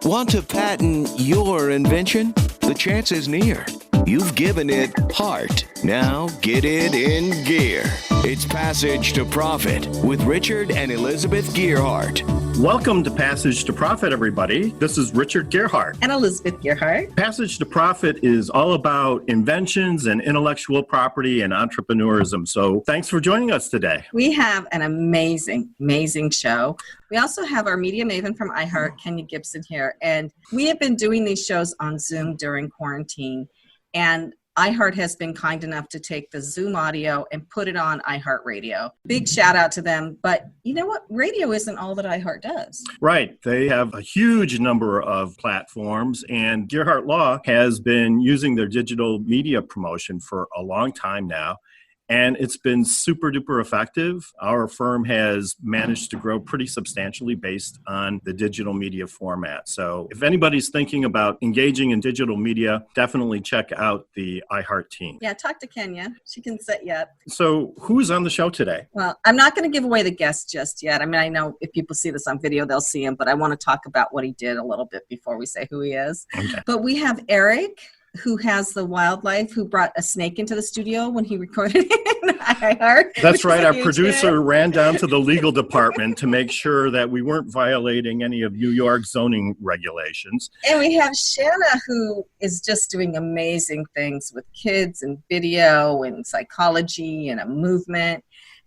Want to patent your invention? The chance is near. You've given it heart. Now get it in gear. It's Passage to Profit with Richard and Elizabeth Gearhart. Welcome to Passage to Profit, everybody. This is Richard Gearhart. And Elizabeth Gearhart. Passage to Profit is all about inventions and intellectual property and entrepreneurism. So thanks for joining us today. We have an amazing show. We also have our media maven from iHeart, Kenya Gibson, here. And we have been doing these shows on Zoom during quarantine. And iHeart has been kind enough to take the Zoom audio and put it on iHeartRadio. Big shout out to them. But you know what? Radio isn't all that iHeart does. Right. They have a huge number of platforms, and Gearhart Law has been using their digital media promotion for a long time now. And it's been super duper effective. Our firm has managed to grow pretty substantially based on the digital media format. So if anybody's thinking about engaging in digital media, definitely check out the iHeart team. Yeah, talk to Kenya. She can set you up. So who's on the show today? Well, I'm not going to give away the guest just yet. I mean, I know if people see this on video, they'll see him, but I want to talk about what he did a little bit before we say who he is. Okay. But we have Eric, who has the wildlife, who brought a snake into the studio when he recorded it in iHeart. That's right. Our producer ran down to the legal department to make sure that we weren't violating any of New York zoning regulations. And we have Shauna, who is just doing amazing things with kids and video and psychology and a movement.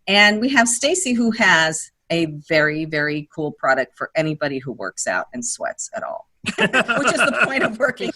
And we have Stacy, who has a very, very cool product for anybody who works out and sweats at all. Which is the point of working.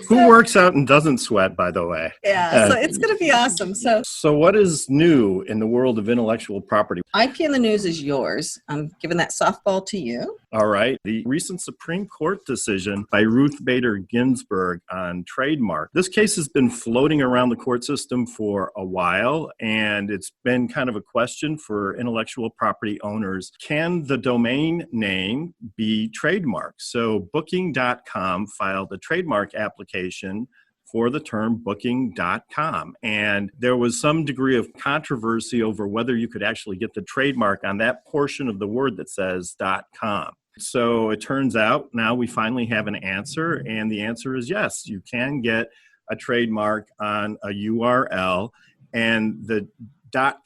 Who works out and doesn't sweat, by the way? Yeah, so it's going to be awesome. So what is new in the world of intellectual property? IP in the News is yours. I'm giving that softball to you. All right. The recent Supreme Court decision by Ruth Bader Ginsburg on trademark. This case has been floating around the court system for a while, and it's been kind of a question for intellectual property owners. Can the domain name be trademarked? So Booking.com filed a trademark application for the term Booking.com. And there was some degree of controversy over whether you could actually get the trademark on that portion of the word that says .com. So it turns out now we finally have an answer, and the answer is yes, you can get a trademark on a URL, and the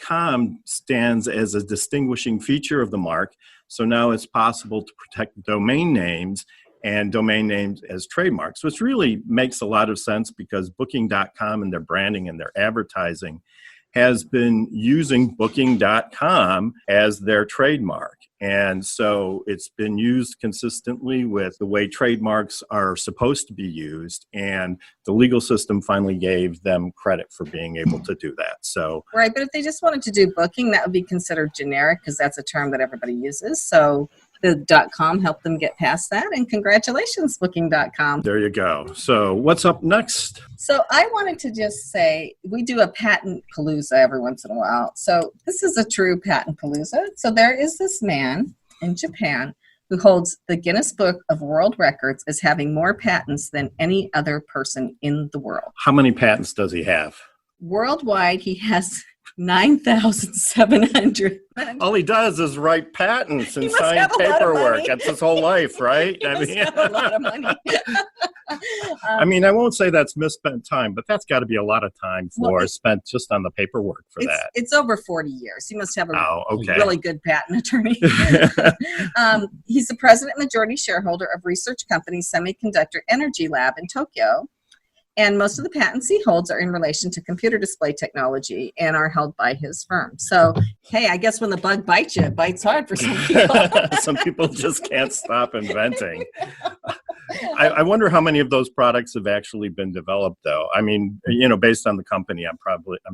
.com stands as a distinguishing feature of the mark. So now it's possible to protect domain names and domain names as trademarks, which really makes a lot of sense because Booking.com and their branding and their advertising has been using Booking.com as their trademark. And so it's been used consistently with the way trademarks are supposed to be used. And the legal system finally gave them credit for being able to do that. So right, but if they just wanted to do booking, that would be considered generic because that's a term that everybody uses. So the .com helped them get past that, and congratulations, Booking.com. There you go. So what's up next? So I wanted to just say, we do a patent palooza every once in a while. So this is a true patent palooza. So there is this man in Japan who holds the Guinness Book of World Records as having more patents than any other person in the world. How many patents does he have? Worldwide, he has 9,700. All he does is write patents and sign paperwork. That's his whole life, right? He must have a lot of money. I mean, I won't say that's misspent time, but that's got to be a lot of time spent just on the paperwork for that. It's over 40 years. He must have a okay. really good patent attorney. He's the president and majority shareholder of research company Semiconductor Energy Lab in Tokyo. And most of the patents he holds are in relation to computer display technology and are held by his firm. So, hey, I guess when the bug bites you, it bites hard for some people. Some people just can't stop inventing. I wonder how many of those products have actually been developed, though. I mean, based on the company, I'm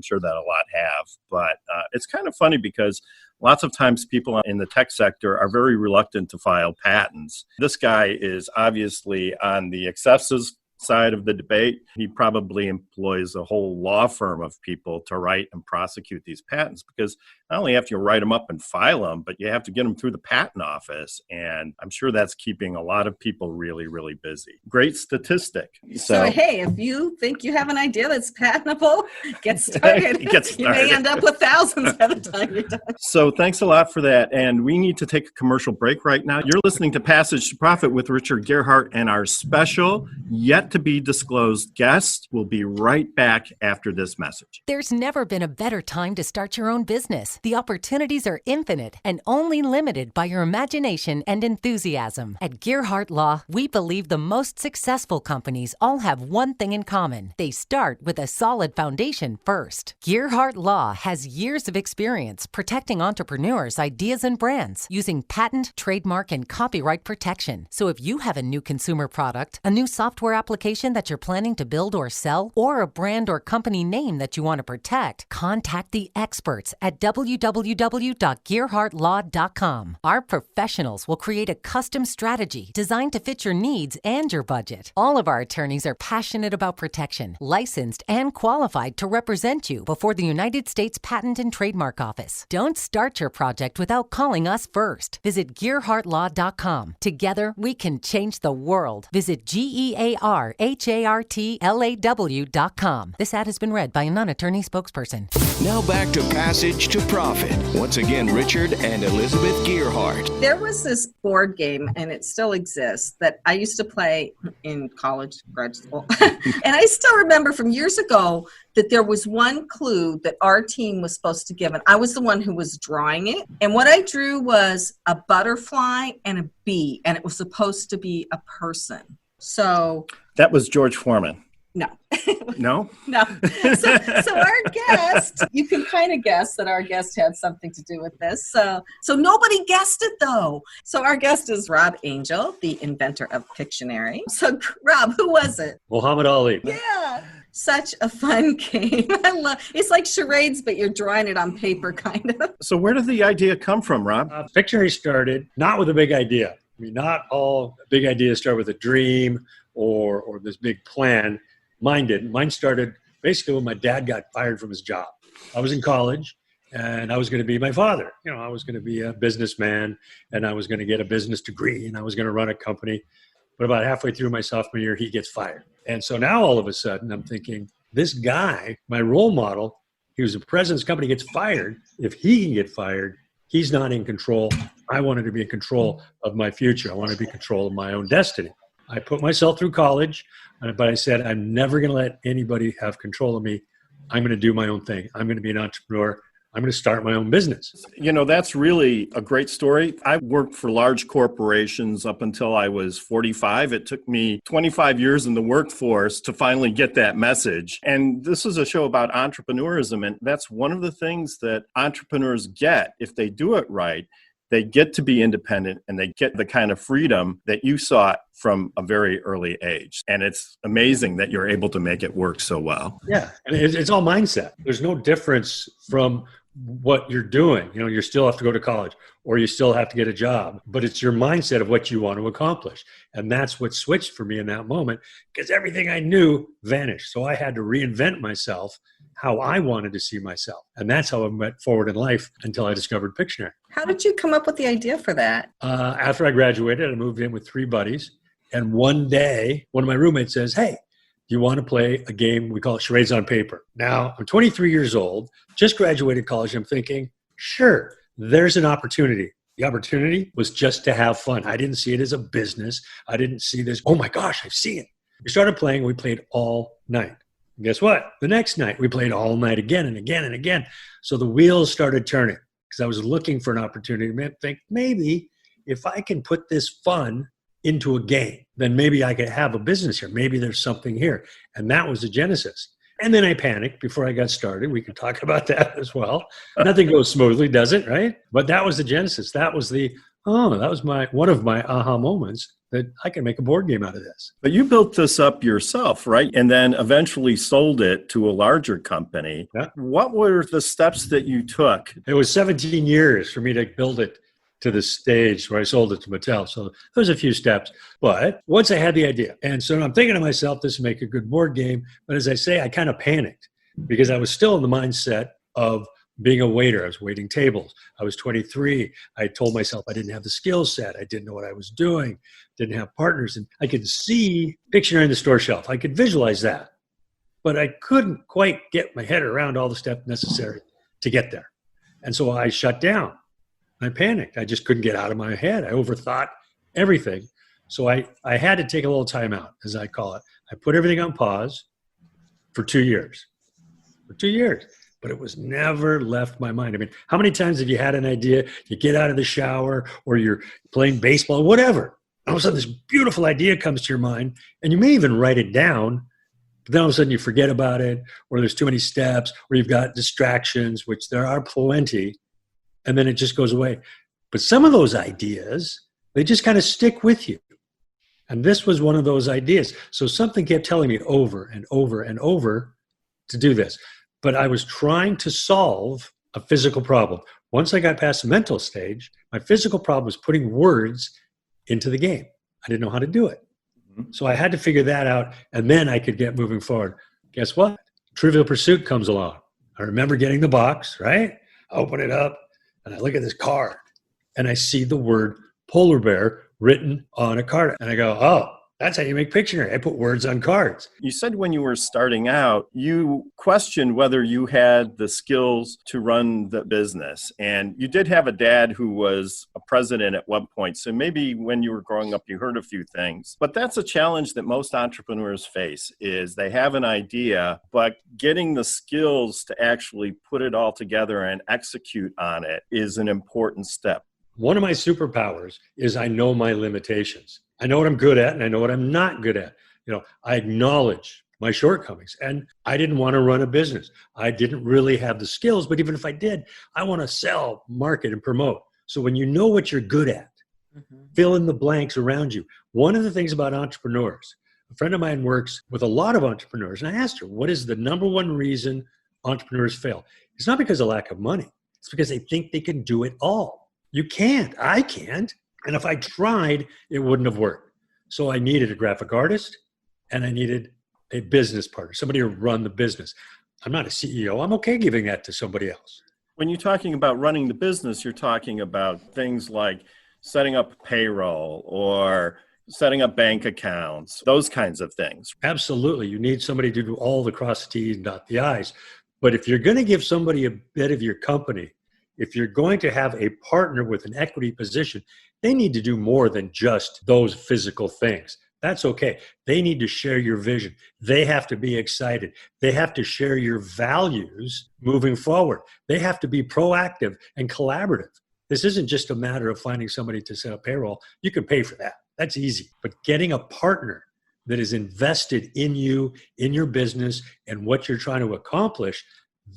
sure that a lot have. But it's kind of funny because lots of times people in the tech sector are very reluctant to file patents. This guy is obviously on the excessive side of the debate. He probably employs a whole law firm of people to write and prosecute these patents because not only have to write them up and file them, but you have to get them through the patent office. And I'm sure that's keeping a lot of people really, really busy. Great statistic. So hey, if you think you have an idea that's patentable, get started. You may end up with thousands by the time you're done. So thanks a lot for that. And we need to take a commercial break right now. You're listening to Passage to Profit with Richard Gerhardt, and our special, yet to be disclosed guest will be right back after this message. There's never been a better time to start your own business. The opportunities are infinite and only limited by your imagination and enthusiasm. At Gerhardt Law, we believe the most successful companies all have one thing in common. They start with a solid foundation first. Gerhardt Law has years of experience protecting entrepreneurs' ideas and brands using patent, trademark, and copyright protection. So if you have a new consumer product, a new software application that you're planning to build or sell, or a brand or company name that you want to protect, contact the experts at www.gerhardtlaw.com. Our professionals will create a custom strategy designed to fit your needs and your budget. All of our attorneys are passionate about protection, licensed and qualified to represent you before the United States Patent and Trademark Office. Don't start your project without calling us first. Visit gerhardtlaw.com. Together, we can change the world. Visit GEARHARTLAW.com. This ad has been read by a non-attorney spokesperson. Now back to Passage to Profit. Once again, Richard and Elizabeth Gerhardt. There was this board game, and it still exists, that I used to play in college, grad school. And I still remember from years ago that there was one clue that our team was supposed to give. And I was the one who was drawing it. And what I drew was a butterfly and a bee, and it was supposed to be a person. So that was George Foreman. No. No? No. So our guest, you can kind of guess that our guest had something to do with this. So nobody guessed it, though. So our guest is Rob Angel, the inventor of Pictionary. So, Rob, who was it? Muhammad Ali. Yeah. Such a fun game. It's like charades, but you're drawing it on paper, kind of. So where did the idea come from, Rob? Pictionary started not with a big idea. I mean, not all big ideas start with a dream or this big plan. Mine didn't. Mine started basically when my dad got fired from his job. I was in college, and I was going to be my father. You know, I was going to be a businessman, and I was going to get a business degree, and I was going to run a company. But about halfway through my sophomore year, he gets fired. And so now all of a sudden, I'm thinking, this guy, my role model, he was the president's company, gets fired. If he can get fired, he's not in control. I wanted to be in control of my future. I wanted to be in control of my own destiny. I put myself through college, but I said, I'm never going to let anybody have control of me. I'm going to do my own thing. I'm going to be an entrepreneur. I'm going to start my own business. You know, that's really a great story. I worked for large corporations up until I was 45. It took me 25 years in the workforce to finally get that message. And this is a show about entrepreneurism. And that's one of the things that entrepreneurs get if they do it right. They get to be independent and they get the kind of freedom that you sought from a very early age. And it's amazing that you're able to make it work so well. Yeah, and it's all mindset. There's no difference from what you're doing. You know, you still have to go to college or you still have to get a job, but it's your mindset of what you want to accomplish. And that's what switched for me in that moment because everything I knew vanished. So I had to reinvent myself how I wanted to see myself. And that's how I went forward in life until I discovered Pictionary. How did you come up with the idea for that? After I graduated, I moved in with 3 buddies. And one day, one of my roommates says, hey, do you want to play a game? We call it charades on paper. Now, I'm 23 years old, just graduated college. I'm thinking, sure, there's an opportunity. The opportunity was just to have fun. I didn't see it as a business. I didn't see this, oh my gosh, I've seen it. We started playing. We played all night. And guess what? The next night, we played all night again and again and again. So the wheels started turning because I was looking for an opportunity. I think maybe if I can put this fun into a game, then maybe I could have a business here. Maybe there's something here. And that was the genesis. And then I panicked before I got started. We could talk about that as well. Nothing goes smoothly, does it? Right? But that was the genesis. That was one of my aha moments that I can make a board game out of this. But you built this up yourself, right? And then eventually sold it to a larger company. Yeah. What were the steps that you took? It was 17 years for me to build it to the stage where I sold it to Mattel. So there's a few steps. But once I had the idea, and so I'm thinking to myself, this would make a good board game. But as I say, I kind of panicked because I was still in the mindset of being a waiter. I was waiting tables. I was 23. I told myself I didn't have the skill set. I didn't know what I was doing, didn't have partners. And I could see Pictionary in the store shelf. I could visualize that. But I couldn't quite get my head around all the steps necessary to get there. And so I shut down. I panicked. I just couldn't get out of my head. I overthought everything. So I had to take a little time out, as I call it. I put everything on pause for 2 years. For 2 years. But it was never left my mind. I mean, how many times have you had an idea, you get out of the shower or you're playing baseball, whatever. All of a sudden this beautiful idea comes to your mind and you may even write it down, but then all of a sudden you forget about it, or there's too many steps, or you've got distractions, which there are plenty, and then it just goes away. But some of those ideas, they just kind of stick with you. And this was one of those ideas. So something kept telling me over and over and over to do this. But I was trying to solve a physical problem. Once I got past the mental stage, my physical problem was putting words into the game. I didn't know how to do it. So I had to figure that out, and then I could get moving forward. Guess what? Trivial Pursuit comes along. I remember getting the box, right? I open it up, and I look at this card, and I see the word polar bear written on a card. And I go, oh, that's how you make Pictionary. I put words on cards. You said when you were starting out, you questioned whether you had the skills to run the business. And you did have a dad who was a president at one point. So maybe when you were growing up, you heard a few things. But that's a challenge that most entrepreneurs face, is they have an idea, but getting the skills to actually put it all together and execute on it is an important step. One of my superpowers is I know my limitations. I know what I'm good at and I know what I'm not good at. I acknowledge my shortcomings, and I didn't want to run a business. I didn't really have the skills, but even if I did, I want to sell, market, and promote. So when you know what you're good at, fill in the blanks around you. One of the things about entrepreneurs, a friend of mine works with a lot of entrepreneurs, and I asked her, what is the number one reason entrepreneurs fail? It's not because of lack of money. It's because they think they can do it all. You can't. I can't. And if I tried, it wouldn't have worked. So I needed a graphic artist and I needed a business partner, somebody to run the business. I'm not a CEO. I'm okay giving that to somebody else. When you're talking about running the business, you're talking about things like setting up payroll or setting up bank accounts, those kinds of things. Absolutely. You need somebody to do all the cross the T's and dot the I's. But if you're going to give somebody a bit of your company, if you're going to have a partner with an equity position, they need to do more than just those physical things. That's okay. They need to share your vision. They have to be excited. They have to share your values moving forward. They have to be proactive and collaborative. This isn't just a matter of finding somebody to set up payroll. You can pay for that. That's easy. But getting a partner that is invested in you, in your business, and what you're trying to accomplish,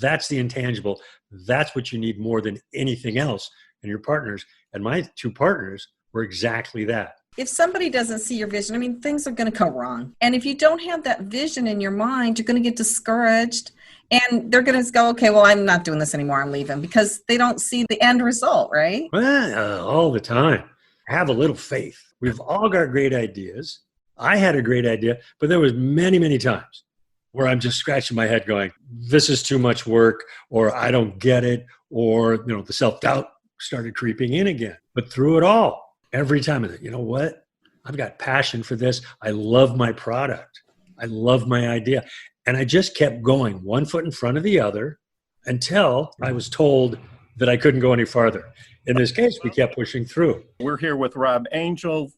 that's the intangible. That's what you need more than anything else in your partners. And my two partners were exactly that. If somebody doesn't see your vision, things are going to go wrong. And if you don't have that vision in your mind, you're going to get discouraged. And they're going to go, okay, well, I'm not doing this anymore. I'm leaving, because they don't see the end result, right? Well, all the time. Have a little faith. We've all got great ideas. I had a great idea, but there was many, many times where I'm just scratching my head going, this is too much work, or I don't get it, or the self-doubt started creeping in again. But through it all, every time I thought, you know what? I've got passion for this. I love my product. I love my idea. And I just kept going one foot in front of the other until I was told that I couldn't go any farther. In this case, we kept pushing through. We're here with Rob Angel,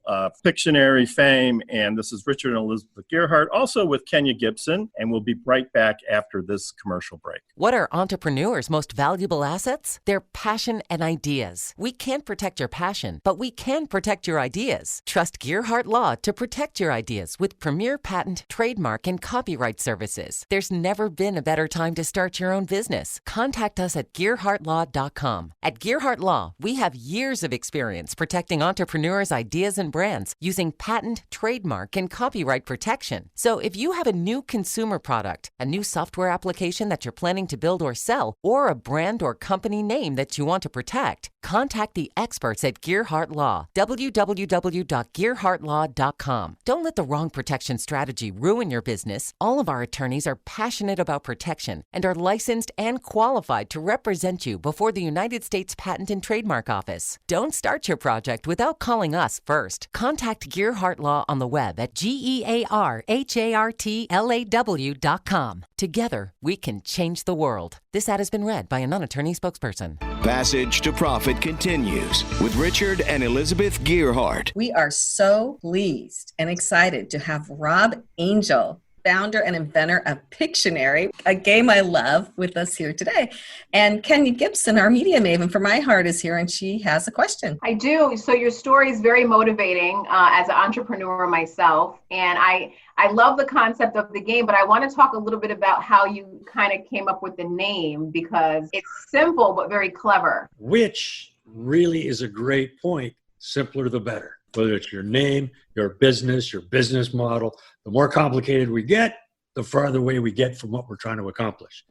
Pictionary fame, and this is Richard and Elizabeth Gerhardt, also with Kenya Gibson, and we'll be right back after this commercial break. What are entrepreneurs' most valuable assets? Their passion and ideas. We can't protect your passion, but we can protect your ideas. Trust Gerhardt Law to protect your ideas with premier patent, trademark, and copyright services. There's never been a better time to start your own business. Contact us at GerhardtLaw.com. At Gerhardt Law, We have years of experience protecting entrepreneurs' ideas and brands using patent, trademark, and copyright protection. So if you have a new consumer product, a new software application that you're planning to build or sell, or a brand or company name that you want to protect, contact the experts at Gearhart Law, www.gearhartlaw.com. Don't let the wrong protection strategy ruin your business. All of our attorneys are passionate about protection and are licensed and qualified to represent you before the United States Patent and Trademark Office. Don't start your project without calling us first. Contact Gearhart Law on the web at GEARHARTLAW.com. Together, we can change the world. This ad has been read by a non-attorney spokesperson. Passage to Profit continues with Richard and Elizabeth Gearhart. We are so pleased and excited to have Rob Angel, founder and inventor of Pictionary, a game I love, with us here today. And Kenya Gibson, our media maven from iHeart, is here, and she has a question. I do. So your story is very motivating as an entrepreneur myself. And I love the concept of the game, but I want to talk a little bit about how you kind of came up with the name, because it's simple but very clever. Which really is a great point. Simpler the better. Whether it's your name, your business model, the more complicated we get, the farther away we get from what we're trying to accomplish.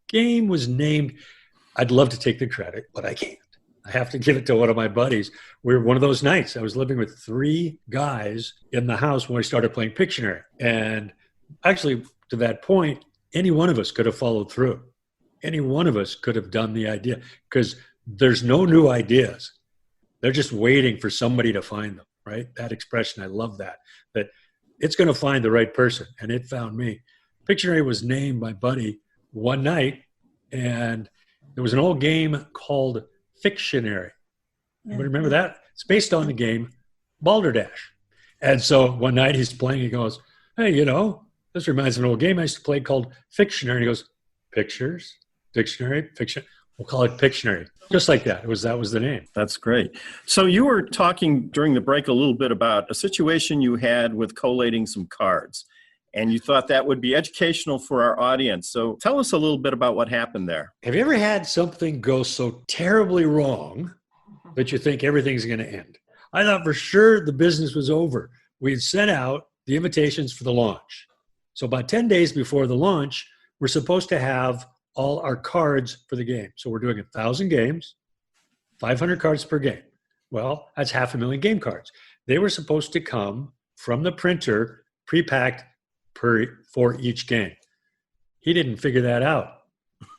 Game was named, I'd love to take the credit, but I can't. I have to give it to one of my buddies. We were one of those nights. I was living with 3 guys in the house when I started playing Pictionary. And actually, to that point, any one of us could have followed through. Any one of us could have done the idea, because there's no new ideas. They're just waiting for somebody to find them, right? That expression, I love that it's going to find the right person. And it found me. Pictionary was named by Buddy one night, and there was an old game called Pictionary. Anybody remember that? It's based on the game Balderdash. And so one night he's playing, he goes, hey, this reminds me of an old game I used to play called Pictionary. And he goes, pictures, dictionary, fiction. We'll call it Pictionary. Just like that. That was the name. That's great. So you were talking during the break a little bit about a situation you had with collating some cards, and you thought that would be educational for our audience. So tell us a little bit about what happened there. Have you ever had something go so terribly wrong that you think everything's going to end? I thought for sure the business was over. We had sent out the invitations for the launch. So about 10 days before the launch, we're supposed to have all our cards for the game. So we're doing 1,000 games, 500 cards per game. Well, that's 500,000 game cards. They were supposed to come from the printer, pre-packed for each game. He didn't figure that out.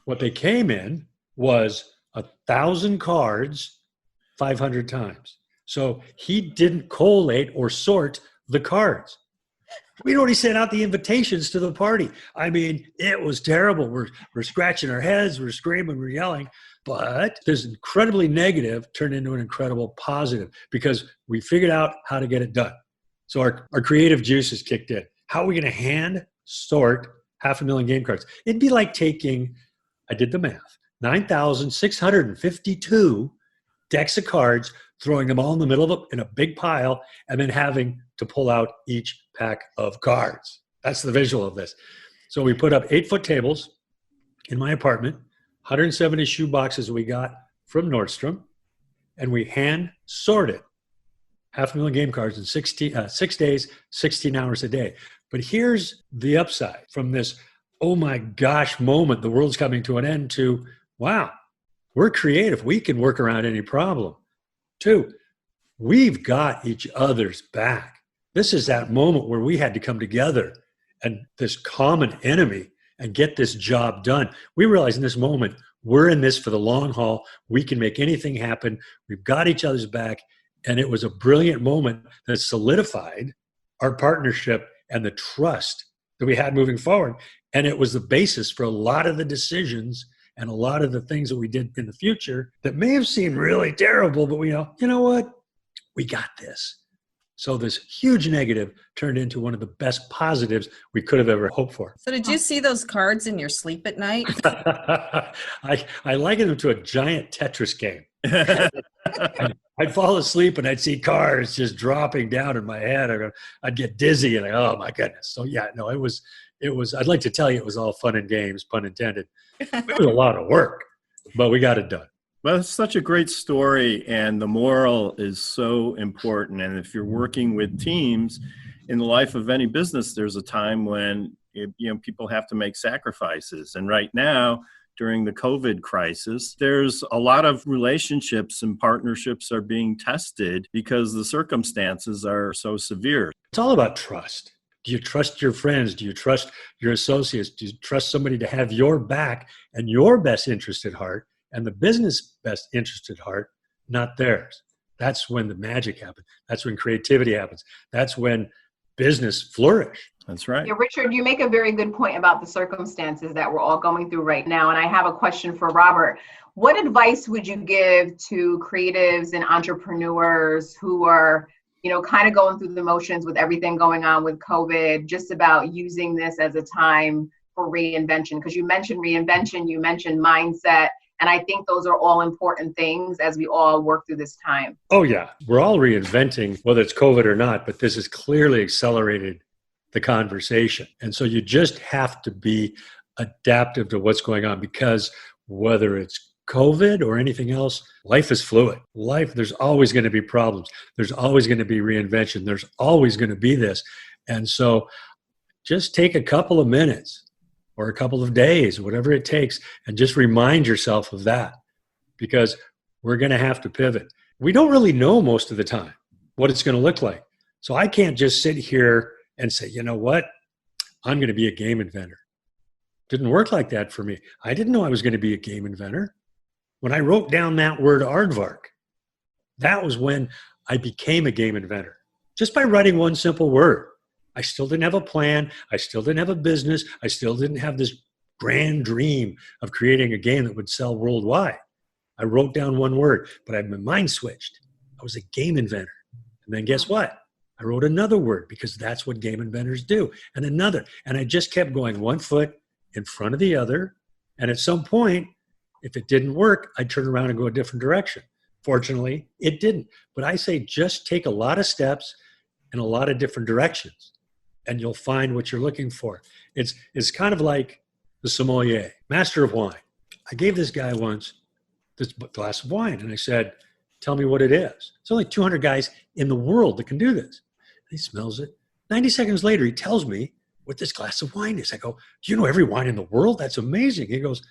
What they came in was 1,000 cards 500 times. So he didn't collate or sort the cards. We'd already sent out the invitations to the party. I mean, it was terrible. We're scratching our heads, we're screaming, we're yelling. But this incredibly negative turned into an incredible positive, because we figured out how to get it done. So our creative juices kicked in. How are we going to hand sort 500,000 game cards? It'd be like taking, I did the math, 9,652 decks of cards, throwing them all in the middle in a big pile, and then having to pull out each pack of cards. That's the visual of this. So we put up 8-foot tables in my apartment, 170 shoe boxes we got from Nordstrom, and we hand sorted 500,000 game cards in 6 days, 16 hours a day. But here's the upside from this, oh my gosh moment, the world's coming to an end, to, wow, we're creative. We can work around any problem. 2, we've got each other's back. This is that moment where we had to come together and this common enemy and get this job done. We realized in this moment, we're in this for the long haul. We can make anything happen. We've got each other's back. And it was a brilliant moment that solidified our partnership and the trust that we had moving forward. And it was the basis for a lot of the decisions and a lot of the things that we did in the future that may have seemed really terrible, but we know, you know what? We got this. So this huge negative turned into one of the best positives we could have ever hoped for. So did you see those cards in your sleep at night? I liken them to a giant Tetris game. I'd fall asleep and I'd see cards just dropping down in my head. I'd get dizzy and oh my goodness. So yeah, no, it was, I'd like to tell you it was all fun and games, pun intended. It was a lot of work, but we got it done. Well, it's such a great story, and the moral is so important. And if you're working with teams in the life of any business, there's a time when people have to make sacrifices. And right now, during the COVID crisis, there's a lot of relationships and partnerships are being tested because the circumstances are so severe. It's all about trust. Do you trust your friends? Do you trust your associates? Do you trust somebody to have your back and your best interest at heart and the business best interest at heart, not theirs? That's when the magic happens. That's when creativity happens. That's when business flourish. That's right. Yeah, Richard, you make a very good point about the circumstances that we're all going through right now. And I have a question for Robert. What advice would you give to creatives and entrepreneurs who are, kind of going through the motions with everything going on with COVID, just about using this as a time for reinvention? Because you mentioned reinvention, you mentioned mindset, and I think those are all important things as we all work through this time. Oh, yeah. We're all reinventing, whether it's COVID or not, but this has clearly accelerated the conversation. And so you just have to be adaptive to what's going on, because whether it's COVID or anything else, life is fluid. There's always going to be problems. There's always going to be reinvention. There's always going to be this. And so just take a couple of minutes or a couple of days, whatever it takes, and just remind yourself of that, because we're going to have to pivot. We don't really know most of the time what it's going to look like. So I can't just sit here and say, you know what, I'm going to be a game inventor. Didn't work like that for me. I didn't know I was going to be a game inventor. When I wrote down that word aardvark, that was when I became a game inventor, just by writing one simple word. I still didn't have a plan. I still didn't have a business. I still didn't have this grand dream of creating a game that would sell worldwide. I wrote down one word, but my mind switched. I was a game inventor. And then guess what? I wrote another word, because that's what game inventors do, and another. And I just kept going one foot in front of the other. And at some point, if it didn't work, I'd turn around and go a different direction. Fortunately, it didn't. But I say just take a lot of steps in a lot of different directions, and you'll find what you're looking for. It's kind of like the sommelier, master of wine. I gave this guy once this glass of wine, and I said, tell me what it is. There's only 200 guys in the world that can do this. He smells it. 90 seconds later, he tells me what this glass of wine is. I go, do you know every wine in the world? That's amazing. He goes,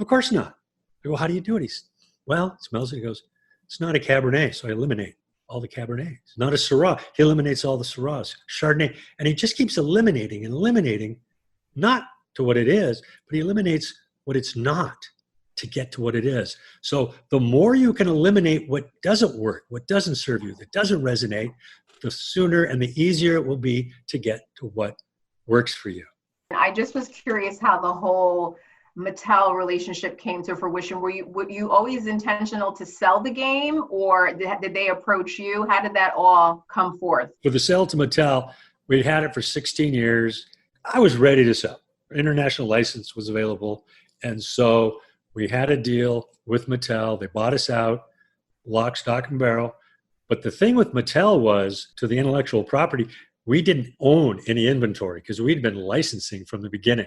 of course not. I go, how do you do it? He's, well, it smells it. He goes, it's not a Cabernet, so I eliminate all the Cabernets. It's not a Syrah. He eliminates all the Syrahs. Chardonnay. And he just keeps eliminating and eliminating, not to what it is, but he eliminates what it's not to get to what it is. So the more you can eliminate what doesn't work, what doesn't serve you, that doesn't resonate, the sooner and the easier it will be to get to what works for you. I just was curious how the whole Mattel relationship came to fruition. Were you always intentional to sell the game, or did they approach you? How did that all come forth? For the sale to Mattel, we had it for 16 years. I was ready to sell. International license was available. And so we had a deal with Mattel. They bought us out, lock, stock, and barrel. But the thing with Mattel was, to the intellectual property, we didn't own any inventory because we'd been licensing from the beginning.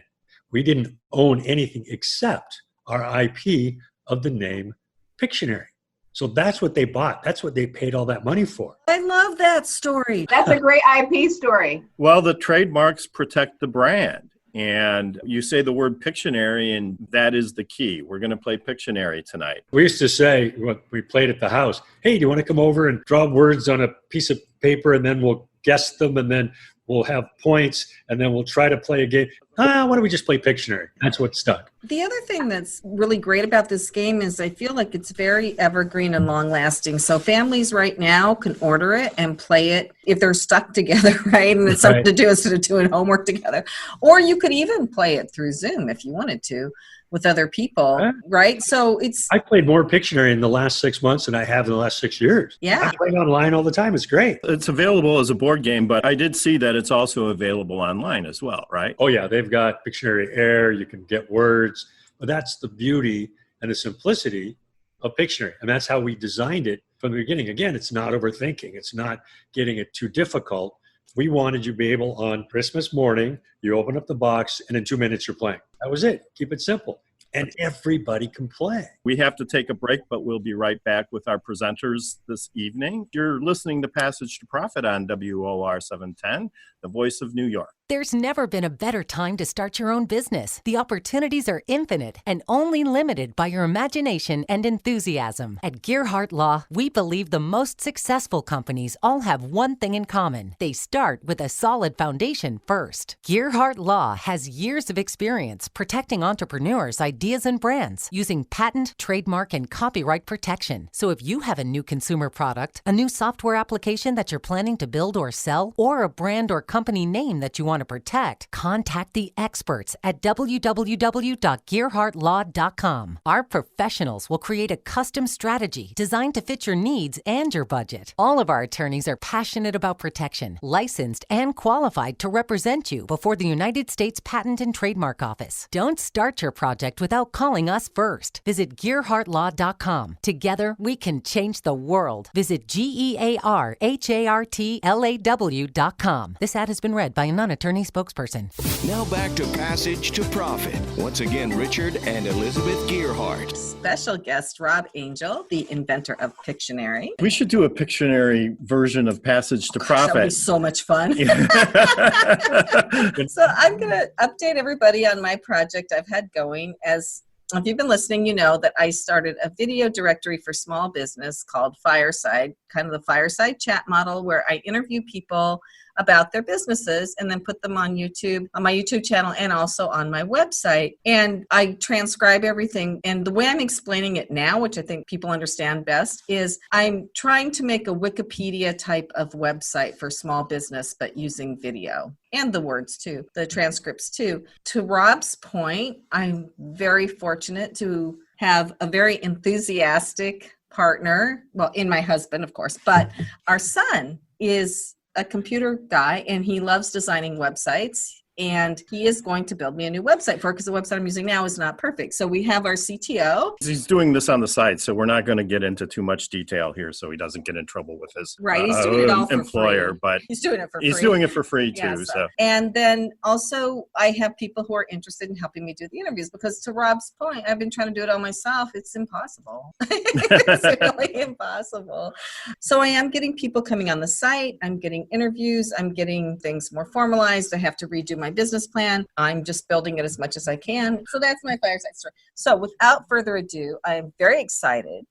We didn't own anything except our IP of the name Pictionary. So that's what they bought. That's what they paid all that money for. I love that story. That's a great IP story. Well, the trademarks protect the brand. And you say the word Pictionary, and that is the key. We're going to play Pictionary tonight. We used to say, when we played at the house, hey, do you want to come over and draw words on a piece of paper, and then we'll guess them, and then we'll have points, and then we'll try to play a game. Why don't we just play Pictionary? That's what stuck. The other thing that's really great about this game is I feel like it's very evergreen and long-lasting. So families right now can order it and play it if they're stuck together, right? And it's something to do instead of doing homework together. Or you could even play it through Zoom if you wanted to with other people, right? So it's... I played more Pictionary in the last 6 months than I have in the last 6 years. Yeah. I play online all the time. It's great. It's available as a board game, but I did see that it's also available online as well, right? Oh, yeah. They've got Pictionary Air. You can get words. But that's the beauty and the simplicity of Pictionary. And that's how we designed it from the beginning. Again, it's not overthinking. It's not getting it too difficult. We wanted you to be able on Christmas morning, you open up the box, and in 2 minutes you're playing. That was it. Keep it simple. and everybody can play. We have to take a break, but we'll be right back with our presenters this evening. You're listening to Passage to Profit on WOR 710, the voice of New York. There's never been a better time to start your own business. The opportunities are infinite and only limited by your imagination and enthusiasm. At Gearhart Law, we believe the most successful companies all have one thing in common. They start with a solid foundation first. Gearhart Law has years of experience protecting entrepreneurs' ideas and brands using patent, trademark, and copyright protection. So if you have a new consumer product, a new software application that you're planning to build or sell, or a brand or company name that you want to protect, contact the experts at www.gearhartlaw.com. Our professionals will create a custom strategy designed to fit your needs and your budget. All of our attorneys are passionate about protection, licensed and qualified to represent you before the United States Patent and Trademark Office. Don't start your project without calling us first. Visit gearhartlaw.com. Together, we can change the world. Visit gearhartlaw.com. This ad has been read by a non-attorney spokesperson. Now back to Passage to Profit. Once again, Richard and Elizabeth Gearhart. Special guest Rob Angel, the inventor of Pictionary. We should do a Pictionary version of Passage to Profit. That would be so much fun. So I'm going to update everybody on my project I've had going. As if you've been listening, you know that I started a video directory for small business called Fireside, kind of the fireside chat model where I interview people about their businesses and then put them on YouTube, on my YouTube channel, and also on my website. And I transcribe everything. And the way I'm explaining it now, which I think people understand best, is I'm trying to make a Wikipedia type of website for small business, but using video and the words too, the transcripts too. To Rob's point, I'm very fortunate to have a very enthusiastic partner, well, in my husband, of course, but our son is a computer guy and he loves designing websites. And he is going to build me a new website for it because the website I'm using now is not perfect. So we have our CTO. He's doing this on the side, so we're not going to get into too much detail here so he doesn't get in trouble with his He's doing it all for employer. Free. But he's doing it for free. He's doing it for free too. Yeah, so. And then also I have people who are interested in helping me do the interviews because to Rob's point, I've been trying to do it all myself. It's impossible. It's really impossible. So I am getting people coming on the site. I'm getting interviews. I'm getting things more formalized. I have to redo my business plan. I'm just building it as much as I can. So that's my fireside story. So without further ado, I am very excited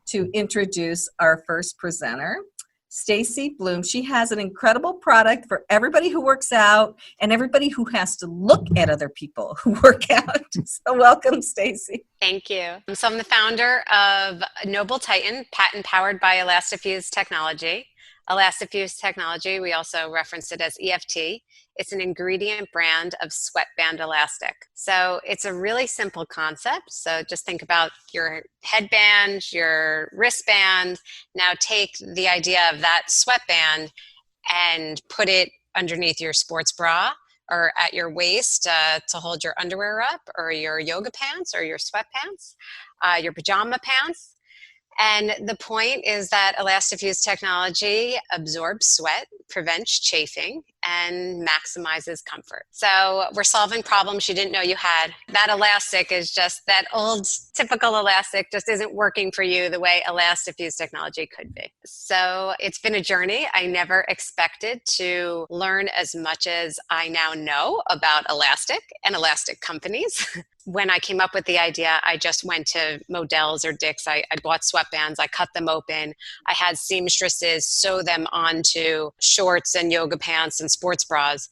to introduce our first presenter, Stacy Bloom. She has an incredible product for everybody who works out and everybody who has to look at other people who work out. So welcome, Stacy. Thank you. So I'm the founder of Noble Titan, patent powered by Elastifuse Technology. Elastifuse Technology, we also reference it as EFT. It's an ingredient brand of sweatband elastic. So it's a really simple concept. So just think about your headband, your wristband. Now take the idea of that sweatband and put it underneath your sports bra or at your waist to hold your underwear up, or your yoga pants or your sweatpants, your pajama pants. And the point is that Elastifuse technology absorbs sweat, prevents chafing, and maximizes comfort. So we're solving problems you didn't know you had. That elastic is just, that old typical elastic just isn't working for you the way Elastifuse technology could be. So it's been a journey. I never expected to learn as much as I now know about elastic and elastic companies. When I came up with the idea, I just went to Modell's or Dick's. I bought sweatbands. I cut them open. I had seamstresses sew them onto shorts and yoga pants and sports bras.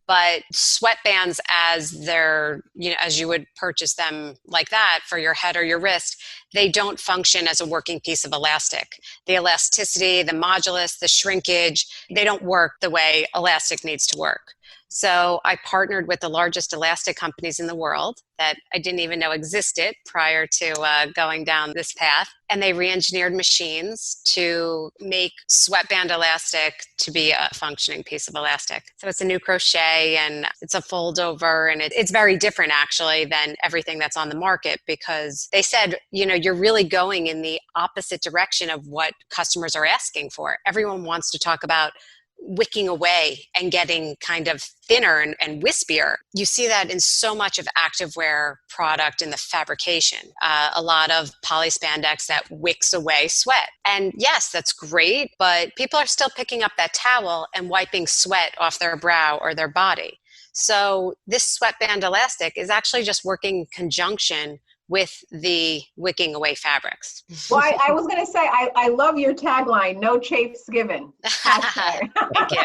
But sweatbands, as they're, as you would purchase them like that for your head or your wrist, they don't function as a working piece of elastic. The elasticity, the modulus, the shrinkage, they don't work the way elastic needs to work. So I partnered with the largest elastic companies in the world that I didn't even know existed prior to going down this path. And they re-engineered machines to make sweatband elastic to be a functioning piece of elastic. So it's a new crochet and it's a fold over, and it's very different actually than everything that's on the market, because they said, you're really going in the opposite direction of what customers are asking for. Everyone wants to talk about wicking away and getting kind of thinner and wispier. You see that in so much of activewear product in the fabrication. A lot of polyspandex that wicks away sweat. And yes, that's great, but people are still picking up that towel and wiping sweat off their brow or their body. So this sweatband elastic is actually just working in conjunction with the wicking away fabrics. Well, I was going to say, I love your tagline, no chafes given. Thank you.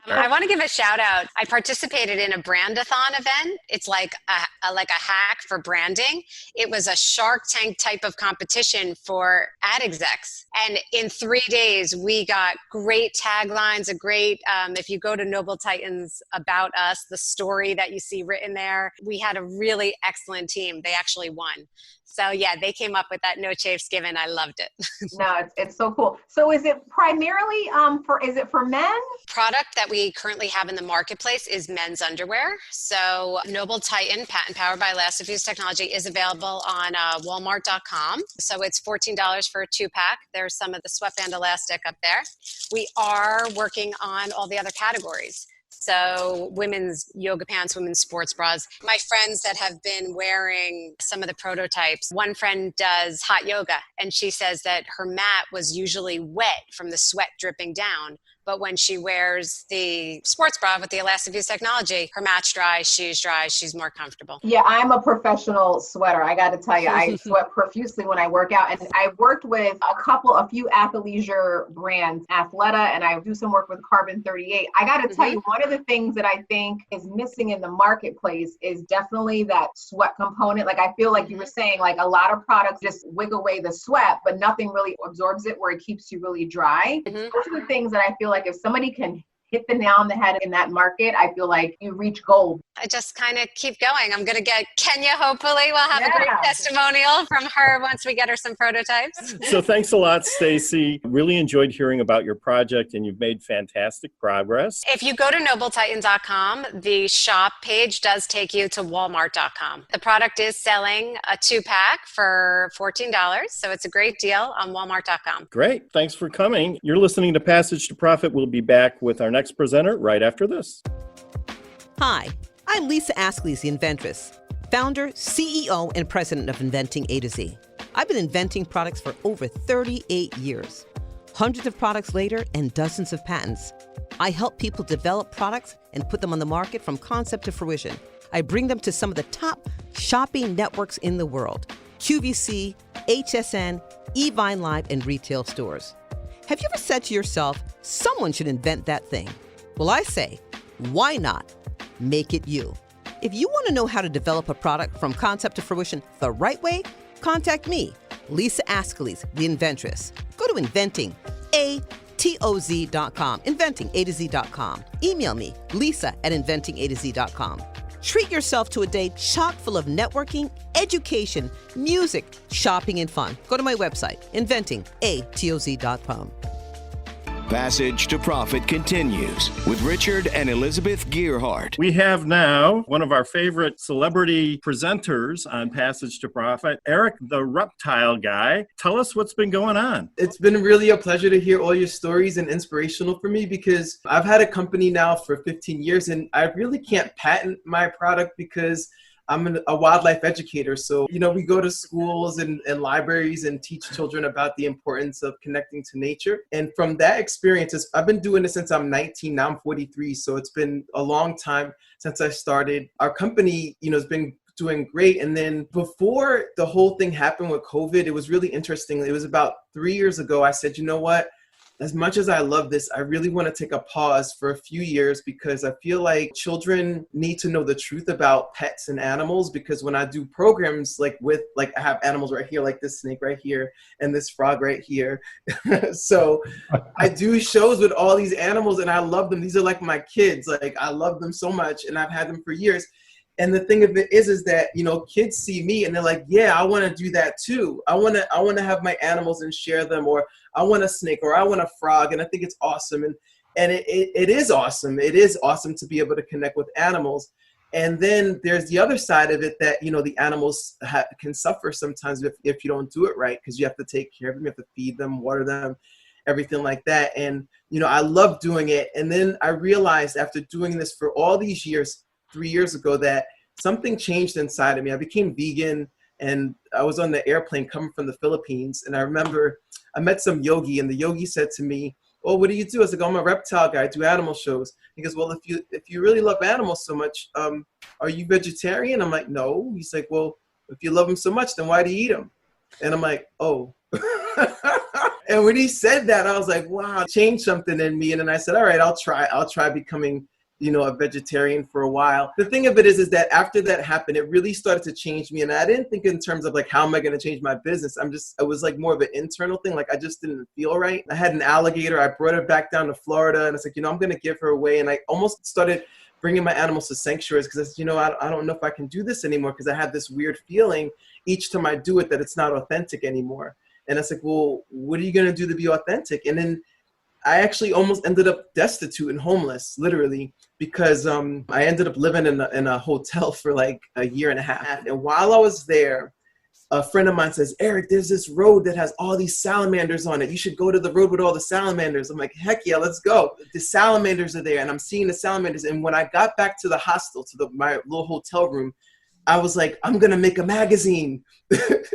I want to give a shout out. I participated in a brandathon event. It's like a hack for branding. It was a Shark Tank type of competition for ad execs. And in 3 days, we got great taglines, if you go to Noble Titans About Us, the story that you see written there, we had a really excellent team. They actually won. So yeah, they came up with that no chafes given. I loved it. No, it's so cool. So is it primarily for men? Product that we currently have in the marketplace is men's underwear. So Noble Titan, patent powered by Elastifuse Technology, is available on Walmart.com. So it's $14 for a 2-pack. There's some of the sweatband elastic up there. We are working on all the other categories. So women's yoga pants, women's sports bras. My friends that have been wearing some of the prototypes, one friend does hot yoga, and she says that her mat was usually wet from the sweat dripping down. But when she wears the sports bra with the Elastifuse technology, her mat's dry, she's more comfortable. Yeah, I'm a professional sweater. I got to tell you, I sweat profusely when I work out. And I've worked with a few athleisure brands, Athleta, and I do some work with Carbon 38. I got to tell you, one of the things that I think is missing in the marketplace is definitely that sweat component. Like, I feel like you were saying, like, a lot of products just wig away the sweat, but nothing really absorbs it where it keeps you really dry. Those are the things that I feel like if somebody can hit the nail on the head in that market, I feel like you reach gold. I just kind of keep going. I'm going to get Kenya, hopefully. We'll have a great testimonial from her once we get her some prototypes. So thanks a lot, Stacy. Really enjoyed hearing about your project, and you've made fantastic progress. If you go to nobletitan.com, the shop page does take you to walmart.com. The product is selling a 2-pack for $14, so it's a great deal on walmart.com. Great. Thanks for coming. You're listening to Passage to Profit. We'll be back with our next presenter right after this. Hi, I'm Lisa Askley's the Inventress, founder, CEO, and president of Inventing A to Z. I've been inventing products for over 38 years. Hundreds of products later and dozens of patents. I help people develop products and put them on the market from concept to fruition. I bring them to some of the top shopping networks in the world: QVC, HSN, eVine Live, and retail stores. Have you ever said to yourself, someone should invent that thing? Well, I say, why not? Make it you. If you want to know how to develop a product from concept to fruition the right way, contact me, Lisa Askley's the Inventress. Go to inventingatoz.com, inventingatoz.com. Email me, lisa@inventingatoz.com. Treat yourself to a day chock full of networking, education, music, shopping, and fun. Go to my website, inventingatoz.com. Passage to Profit continues with Richard and Elizabeth Gearhart. We have now one of our favorite celebrity presenters on Passage to Profit, Eric the Reptile Guy. Tell us what's been going on. It's been really a pleasure to hear all your stories and inspirational for me, because I've had a company now for 15 years and I really can't patent my product because I'm a wildlife educator. So, we go to schools and libraries and teach children about the importance of connecting to nature. And from that experience, I've been doing this since I'm 19, now I'm 43. So it's been a long time since I started. Our company, has been doing great. And then before the whole thing happened with COVID, it was really interesting. It was about 3 years ago. I said, you know what? As much as I love this, I really want to take a pause for a few years, because I feel like children need to know the truth about pets and animals. Because when I do programs I have animals right here, like this snake right here and this frog right here. So I do shows with all these animals and I love them. These are like my kids. Like, I love them so much and I've had them for years. And the thing of it is that, kids see me and they're like, yeah, I want to do that too. I want to have my animals and share them, or I want a snake, or I want a frog. And I think it's awesome. And it is awesome. It is awesome to be able to connect with animals. And then there's the other side of it that, the animals can suffer sometimes if you don't do it right, because you have to take care of them, you have to feed them, water them. everything like that. And, I love doing it. And then I realized after doing this for all these years, 3 years ago, that something changed inside of me. I became vegan, and I was on the airplane coming from the Philippines. And I remember I met some yogi, and the yogi said to me, "Oh, what do you do?" I was like, "Oh, I'm a reptile guy. I do animal shows." He goes, "Well, if you really love animals so much, are you vegetarian?" I'm like, "No." He's like, "Well, if you love them so much, then why do you eat them?" And I'm like, "Oh." And when he said that, I was like, wow, it changed something in me. And then I said, all right, I'll try becoming, a vegetarian for a while. The thing of it is that after that happened, it really started to change me. And I didn't think in terms of like, how am I going to change my business? It was like more of an internal thing. Like I just didn't feel right. I had an alligator. I brought her back down to Florida, and I was like, I'm going to give her away. And I almost started bringing my animals to sanctuaries because I said, I don't know if I can do this anymore, because I had this weird feeling each time I do it that it's not authentic anymore. And I was like, well, what are you going to do to be authentic? And then I actually almost ended up destitute and homeless, literally, because I ended up living in a hotel for like a year and a half. And while I was there, a friend of mine says, Eric, there's this road that has all these salamanders on it. You should go to the road with all the salamanders. I'm like, heck yeah, let's go. The salamanders are there, and I'm seeing the salamanders. And when I got back to the hostel, to my little hotel room, I was like, I'm going to make a magazine.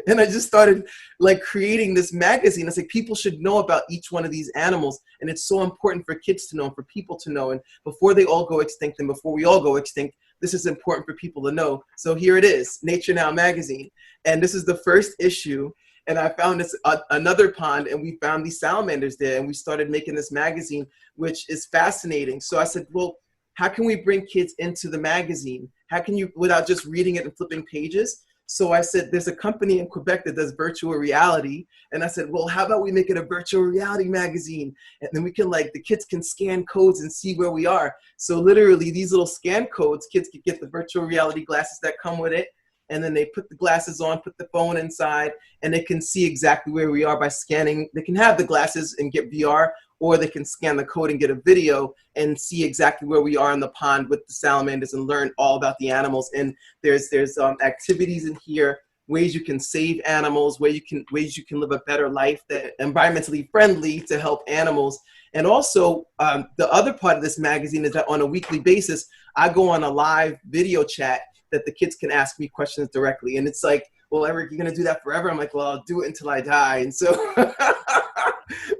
And I just started like creating this magazine. It's like, people should know about each one of these animals. And it's so important for kids to know, and for people to know. And before they all go extinct, and before we all go extinct, this is important for people to know. So here it is, Nature Now magazine. And this is the first issue. And I found this another pond, and we found these salamanders there. And we started making this magazine, which is fascinating. So I said, well, how can we bring kids into the magazine? How can you, without just reading it and flipping pages? So I said, there's a company in Quebec that does virtual reality. And I said, well, how about we make it a virtual reality magazine? And then we can the kids can scan codes and see where we are. So literally these little scan codes, kids can get the virtual reality glasses that come with it. And then they put the glasses on, put the phone inside, and they can see exactly where we are by scanning. They can have the glasses and get VR, or they can scan the code and get a video and see exactly where we are in the pond with the salamanders and learn all about the animals. And there's activities in here, ways you can save animals, ways you can live a better life that environmentally friendly to help animals. And also the other part of this magazine is that on a weekly basis, I go on a live video chat that the kids can ask me questions directly. And it's like, well, Eric, you're going to do that forever? I'm like, well, I'll do it until I die. And so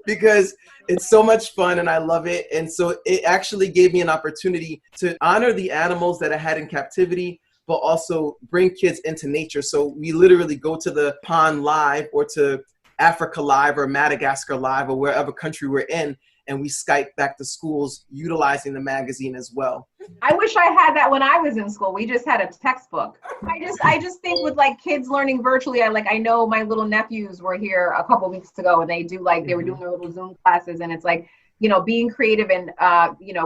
because it's so much fun and I love it. And so it actually gave me an opportunity to honor the animals that I had in captivity, but also bring kids into nature. So we literally go to the pond live, or to Africa live, or Madagascar live, or wherever country we're in, and we Skype back to schools utilizing the magazine as well. I wish I had that when I was in school. We just had a textbook. I just think with kids learning virtually, I know my little nephews were here a couple weeks ago, and they were doing their little Zoom classes, and it's being creative and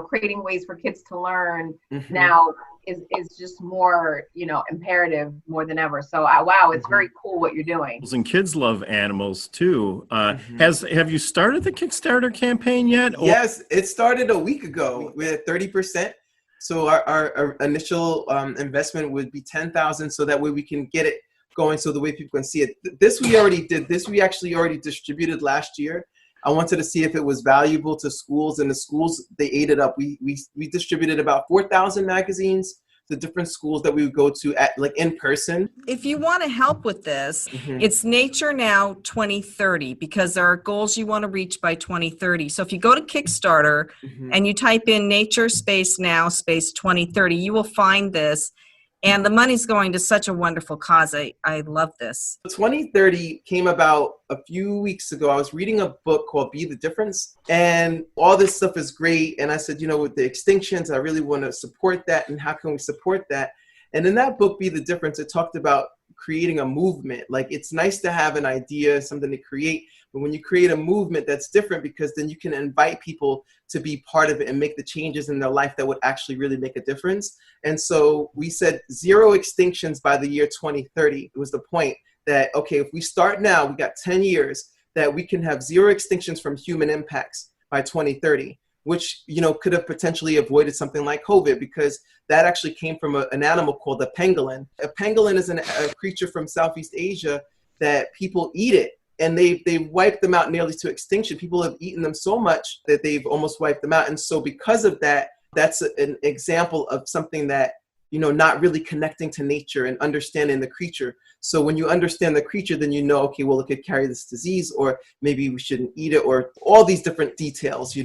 creating ways for kids to learn now is just more imperative more than ever. So wow, it's very cool what you're doing. And kids love animals too. Have you started the Kickstarter campaign yet? Yes, it started a week ago. We're at 30%. So our initial investment would be $10,000, so that way we can get it going, so the way people can see it. This we already did. This we actually already distributed last year. I wanted to see if it was valuable to schools, and the schools, they ate it up. We distributed about 4,000 magazines to different schools that we would go to at in person. If you want to help with this, it's Nature Now 2030, because there are goals you want to reach by 2030. So if you go to Kickstarter and you type in Nature Space Now Space 2030, you will find this. And the money's going to such a wonderful cause. I love this. 2030 came about a few weeks ago. I was reading a book called Be the Difference, and all this stuff is great. And I said, with the extinctions, I really want to support that. And how can we support that? And in that book, Be the Difference, it talked about creating a movement. It's nice to have an idea, something to create. But when you create a movement, that's different, because then you can invite people to be part of it and make the changes in their life that would actually really make a difference. And so we said 0 extinctions by the year 2030. It was the point that, okay, if we start now, we got 10 years that we can have 0 extinctions from human impacts by 2030, which, could have potentially avoided something like COVID, because that actually came from an animal called a pangolin. A pangolin is a creature from Southeast Asia that people eat it. and they've wiped them out nearly to extinction. People have eaten them so much that they've almost wiped them out. And so because of that, that's an example of something that, not really connecting to nature and understanding the creature. So when you understand the creature, then okay, well, it could carry this disease, or maybe we shouldn't eat it, or all these different details,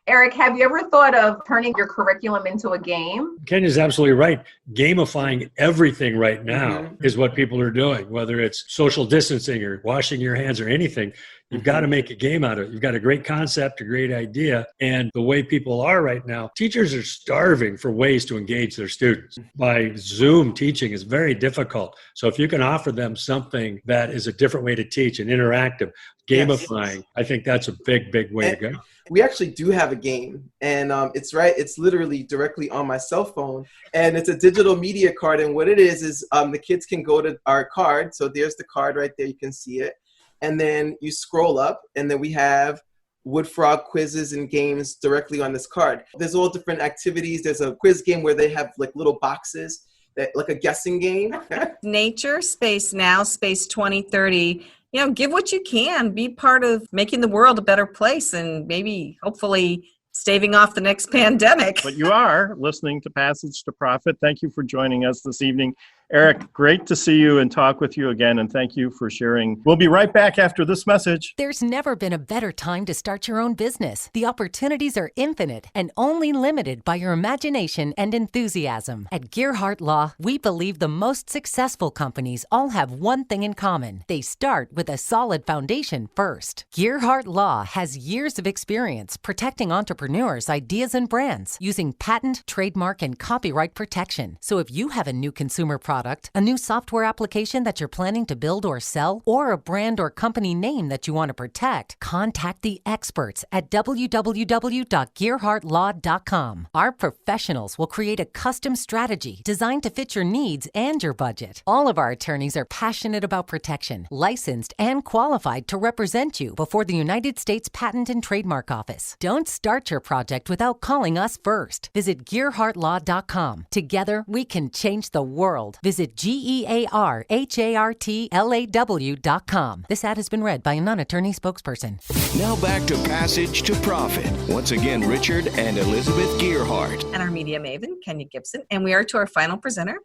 Eric, have you ever thought of turning your curriculum into a game? Kenya's absolutely right. Gamifying everything right now is what people are doing, whether it's social distancing or washing your hands or anything. You've got to make a game out of it. You've got a great concept, a great idea. And the way people are right now, teachers are starving for ways to engage their students. By Zoom teaching is very difficult. So if you can offer them something that is a different way to teach and interactive, gamifying, I think that's a big, big way to go. We actually do have a game, and it's literally directly on my cell phone, and it's a digital media card. And what it is the kids can go to our card. So there's the card right there. You can see it. And then you scroll up, and then we have Wood Frog quizzes and games directly on this card. There's all different activities. There's a quiz game where they have like little boxes, like a guessing game. Nature, space now, space 2030. Give what you can. Be part of making the world a better place, and maybe, hopefully, staving off the next pandemic. But you are listening to Passage to Profit. Thank you for joining us this evening. Eric, great to see you and talk with you again, and thank you for sharing. We'll be right back after this message. There's never been a better time to start your own business. The opportunities are infinite and only limited by your imagination and enthusiasm. At Gearhart Law, we believe the most successful companies all have one thing in common. They start with a solid foundation first. Gearhart Law has years of experience protecting entrepreneurs' ideas and brands using patent, trademark, and copyright protection. So if you have a new consumer product, a new software application that you're planning to build or sell, or a brand or company name that you want to protect, contact the experts at www.gearhartlaw.com. Our professionals will create a custom strategy designed to fit your needs and your budget. All of our attorneys are passionate about protection, licensed and qualified to represent you before the United States Patent and Trademark Office. Don't start your project without calling us first. Visit gearhartlaw.com. Together, we can change the world. Visit gearhartlaw.com. This ad has been read by a non-attorney spokesperson. Now back to Passage to Profit. Once again, Richard and Elizabeth Gearhart. And our media maven, Kenya Gibson. And we are to our final presenter.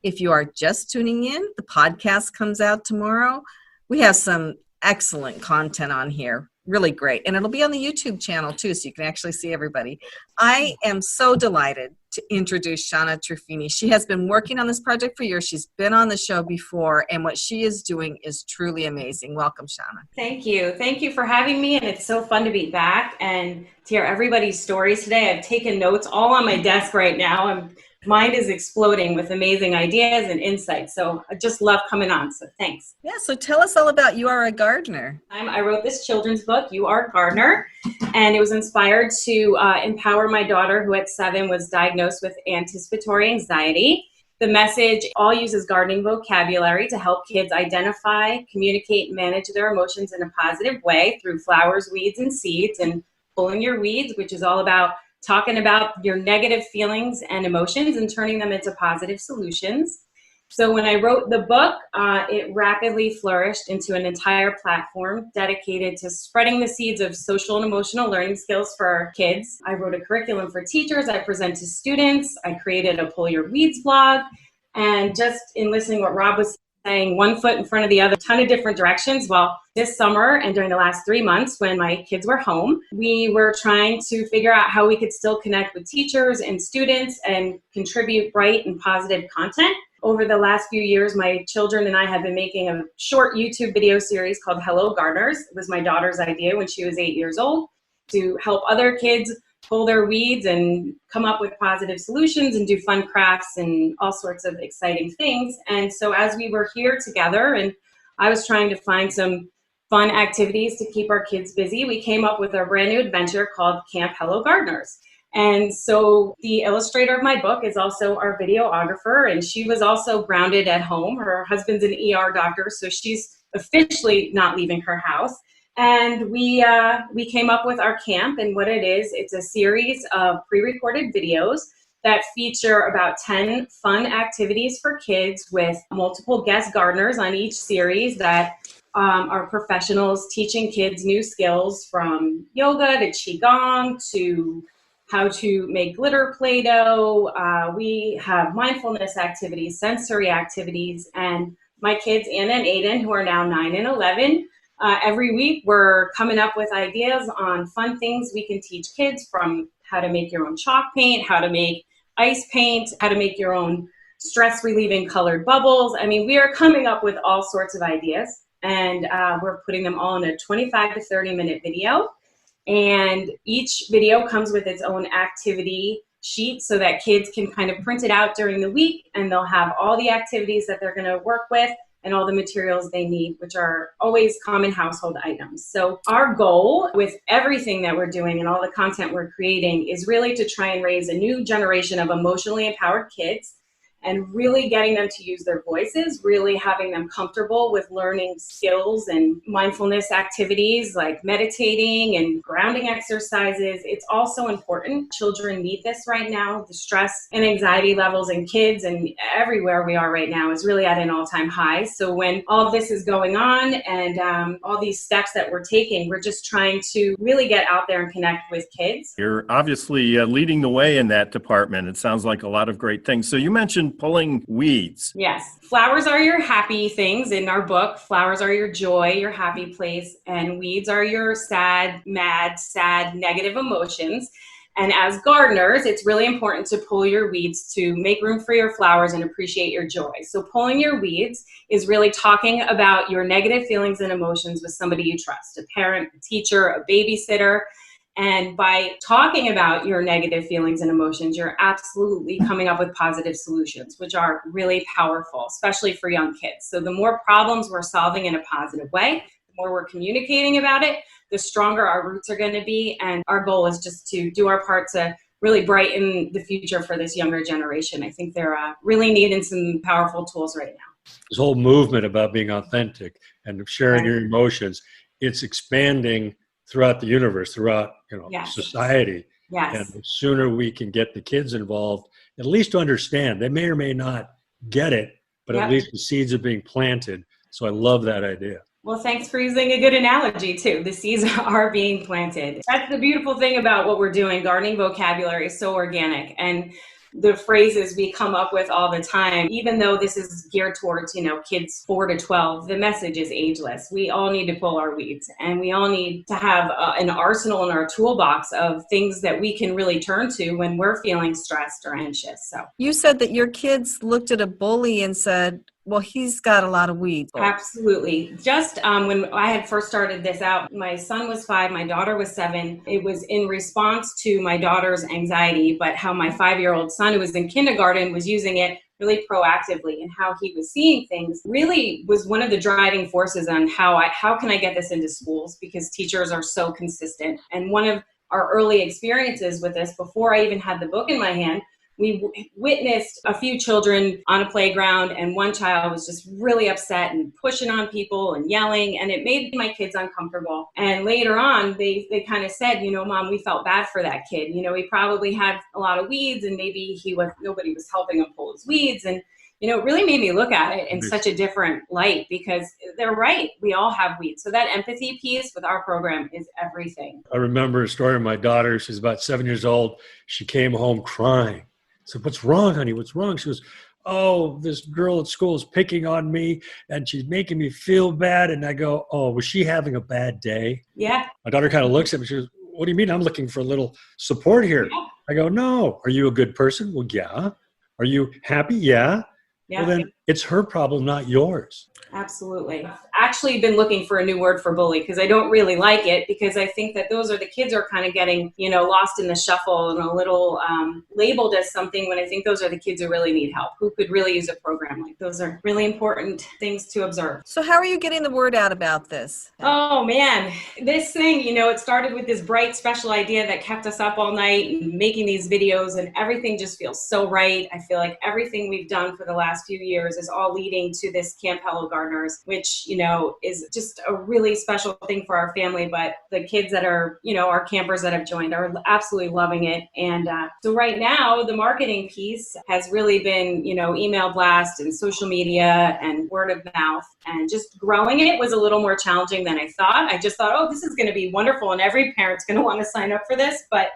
If you are just tuning in, the podcast comes out tomorrow. We have some excellent content on here. Really great. And it'll be on the YouTube channel too, so you can actually see everybody. I am so delighted to introduce Shauna Truffini. She has been working on this project for years. She's been on the show before, and what she is doing is truly amazing. Welcome, Shauna. Thank you. Thank you for having me, and it's so fun to be back and to hear everybody's stories today. I've taken notes all on my desk right now. Mind is exploding with amazing ideas and insights. So I just love coming on. So thanks. Yeah. So tell us all about You Are a Gardener. I wrote this children's book, You Are a Gardener, and it was inspired to empower my daughter, who at 7 was diagnosed with anticipatory anxiety. The message all uses gardening vocabulary to help kids identify, communicate, and manage their emotions in a positive way through flowers, weeds, and seeds, and pulling your weeds, which is all about talking about your negative feelings and emotions and turning them into positive solutions. So when I wrote the book, it rapidly flourished into an entire platform dedicated to spreading the seeds of social and emotional learning skills for our kids. I wrote a curriculum for teachers. I present to students. I created a Pull Your Weeds blog. And just in listening to what Rob was saying, one foot in front of the other, a ton of different directions. Well, this summer and during the last 3 months when my kids were home, we were trying to figure out how we could still connect with teachers and students and contribute bright and positive content. Over the last few years, my children and I have been making a short YouTube video series called Hello Gardeners. It was my daughter's idea when she was 8 years old to help other kids pull their weeds and come up with positive solutions and do fun crafts and all sorts of exciting things. And so as we were here together and I was trying to find some fun activities to keep our kids busy, we came up with our brand new adventure called Camp Hello Gardeners. And so the illustrator of my book is also our videographer, and she was also grounded at home. Her husband's an ER doctor, so she's officially not leaving her house. And we came up with our camp, and what it is, it's a series of pre-recorded videos that feature about 10 fun activities for kids with multiple guest gardeners on each series that are professionals teaching kids new skills from yoga to qigong to how to make glitter Play-Doh. We have mindfulness activities, sensory activities, and my kids, Anna and Aiden, who are now 9 and 11, every week we're coming up with ideas on fun things we can teach kids, from how to make your own chalk paint, how to make ice paint, how to make your own stress relieving colored bubbles. I mean, we are coming up with all sorts of ideas, and we're putting them all in a 25 to 30 minute video. And each video comes with its own activity sheet so that kids can kind of print it out during the week, and they'll have all the activities that they're going to work with and all the materials they need, which are always common household items. So our goal with everything that we're doing and all the content we're creating is really to try and raise a new generation of emotionally empowered kids, and really getting them to use their voices, really having them comfortable with learning skills and mindfulness activities like meditating and grounding exercises. It's also important. Children need this right now. The stress and anxiety levels in kids and everywhere we are right now is really at an all-time high. So when all this is going on and all these steps that we're taking, we're just trying to really get out there and connect with kids. You're obviously leading the way in that department. It sounds like a lot of great things. So you mentioned pulling weeds. Yes. Flowers are your happy things in our book. Flowers are your joy, your happy place, and weeds are your sad, mad, sad, negative emotions. And as gardeners, it's really important to pull your weeds to make room for your flowers and appreciate your joy. So pulling your weeds is really talking about your negative feelings and emotions with somebody you trust, a parent, a teacher, a babysitter. And by talking about your negative feelings and emotions, you're absolutely coming up with positive solutions, which are really powerful, especially for young kids. So the more problems we're solving in a positive way, the more we're communicating about it, the stronger our roots are going to be. And our goal is just to do our part to really brighten the future for this younger generation. I think they're really needing some powerful tools right now. This whole movement about being authentic and sharing your emotions, it's expanding throughout the universe, throughout society. Yes. And the sooner we can get the kids involved, at least to understand, they may or may not get it, but at least the seeds are being planted. So I love that idea. Well, thanks for using a good analogy too. The seeds are being planted. That's the beautiful thing about what we're doing. Gardening vocabulary is so organic, and the phrases we come up with all the time, even though this is geared towards, kids 4 to 12, the message is ageless. We all need to pull our weeds, and we all need to have an arsenal in our toolbox of things that we can really turn to when we're feeling stressed or anxious. So you said that your kids looked at a bully and said, well, he's got a lot of weeds. Absolutely. Just when I had first started this out, my son was 5, my daughter was 7. It was in response to my daughter's anxiety, but how my 5-year-old son, who was in kindergarten, was using it really proactively, and how he was seeing things really was one of the driving forces on how can I get this into schools, because teachers are so consistent. And one of our early experiences with this, before I even had the book in my hand, we witnessed a few children on a playground, and one child was just really upset and pushing on people and yelling, and it made my kids uncomfortable. And later on, they kind of said, Mom, we felt bad for that kid. He probably had a lot of weeds, and maybe nobody was helping him pull his weeds. And it really made me look at it in such a different light, because they're right. We all have weeds. So that empathy piece with our program is everything. I remember a story of my daughter. She's about 7 years old. She came home crying. I said, "What's wrong, honey? What's wrong?" She goes, "Oh, this girl at school is picking on me and she's making me feel bad." And I go, "Oh, was she having a bad day?" Yeah. My daughter kind of looks at me. She goes, "What do you mean? I'm looking for a little support here." Yeah. I go, "No. Are you a good person?" "Well, yeah." "Are you happy?" "Yeah." Yeah. Well, then it's her problem, not yours. Absolutely. I've actually been looking for a new word for bully, because I don't really like it, because I think that those are the kids are kind of getting, lost in the shuffle and a little labeled as something, when I think those are the kids who really need help, who could really use a program like those. Are really important things to observe. So how are you getting the word out about this? Oh man, this thing, it started with this bright special idea that kept us up all night and making these videos, and everything just feels so right. I feel like everything we've done for the last few years is all leading to this Camp Hello Gardeners, which, is just a really special thing for our family. But the kids that are, our campers that have joined are absolutely loving it. And so right now, the marketing piece has really been, email blast and social media and word of mouth. And just growing it was a little more challenging than I thought. I just thought, oh, this is going to be wonderful and every parent's going to want to sign up for this. But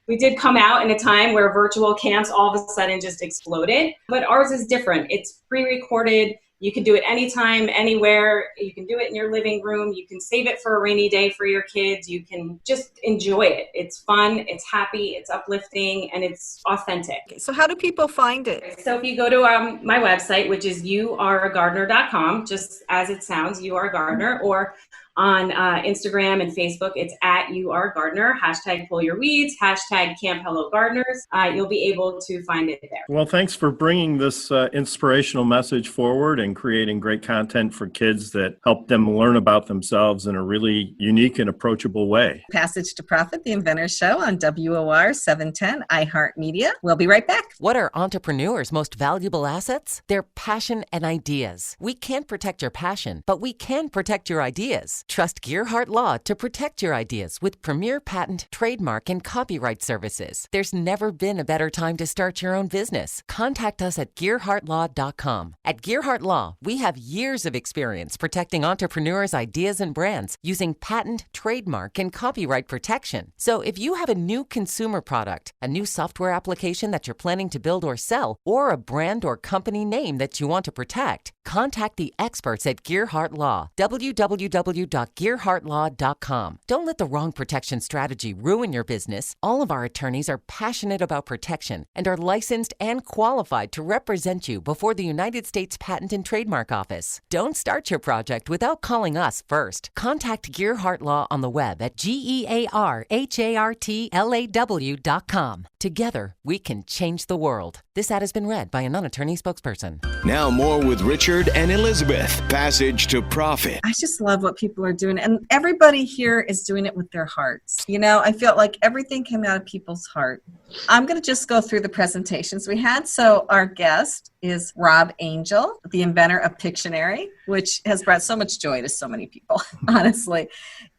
we did come out in a time where virtual camps all of a sudden just exploded. But ours is different. It's pre-recorded. You can do it anytime, anywhere. You can do it in your living room. You can save it for a rainy day for your kids. You can just enjoy it. It's fun, it's happy, it's uplifting, and it's authentic. So how do people find it? So if you go to my website, which is youareagardener.com, just as it sounds, You Are a Gardener, or on Instagram and Facebook, it's @YouAreGardener, #PullYourWeeds, #CampHelloGardeners. You'll be able to find it there. Well, thanks for bringing this inspirational message forward and creating great content for kids that help them learn about themselves in a really unique and approachable way. Passage to Profit, the Inventor Show on WOR 710 iHeartMedia. We'll be right back. What are entrepreneurs' most valuable assets? Their passion and ideas. We can't protect your passion, but we can protect your ideas. Trust Gearhart Law to protect your ideas with premier patent, trademark, and copyright services. There's never been a better time to start your own business. Contact us at GearhartLaw.com. At Gearhart Law, we have years of experience protecting entrepreneurs' ideas and brands using patent, trademark, and copyright protection. So if you have a new consumer product, a new software application that you're planning to build or sell, or a brand or company name that you want to protect, contact the experts at Gearhart Law. www.gearhartlaw.com. Don't let the wrong protection strategy ruin your business. All of our attorneys are passionate about protection and are licensed and qualified to represent you before the United States Patent and Trademark Office. Don't start your project without calling us first. Contact Gearhart Law on the web at GearhartLaw.com. Together, we can change the world. This ad has been read by a non-attorney spokesperson. Now more with Richard and Elizabeth. Passage to Profit. I just love what people are doing. And everybody here is doing it with their hearts. I felt like everything came out of people's heart. I'm going to just go through the presentations we had. So our guest is Rob Angel, the inventor of Pictionary, which has brought so much joy to so many people, honestly.